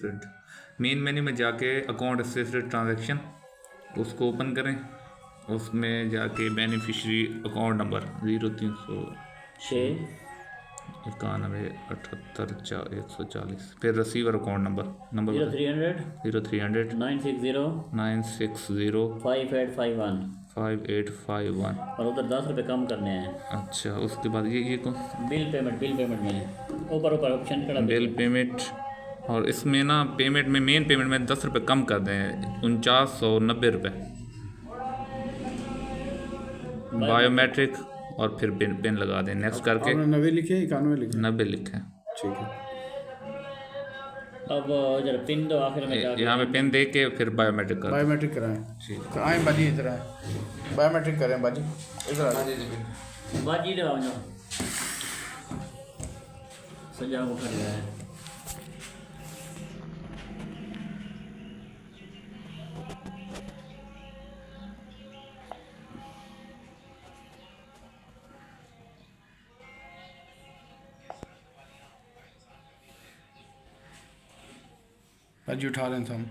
Assistant. Main menu में जाके account assistant transaction उसको ओपन करें, उसमें जाके बेनिफिशरी अकाउंट नंबर 0306 91784140, फिर रिसीवर अकाउंट नंबर 0300 960 5851 और उधर 10 रुपये कम करने हैं। अच्छा, उसके बाद ये कौन बिल पेमेंट में ऊपर ऑप्शन खड़ा बिल पेमेंट, और इसमें ना पेमेंट में मेन पेमेंट में 10 रुपये कम कर दें, 4990 रुपये बायोमेट्रिक, और फिर पिन लगा दें। नेक्स्ट करके 90 लिखे 91 लिखे 90 लिखे। ठीक है। अब जरा पिन दो आखिर में जाके यहाँ पे पिन दे के फिर बायोमेट्रिक कराएं। ठीक आए बाजी, इधर आए बायोमेट्रिक करें बाजी, इधर आ बाजी दे आओ सजा को कर रहा है। बाजी उठा लें हम।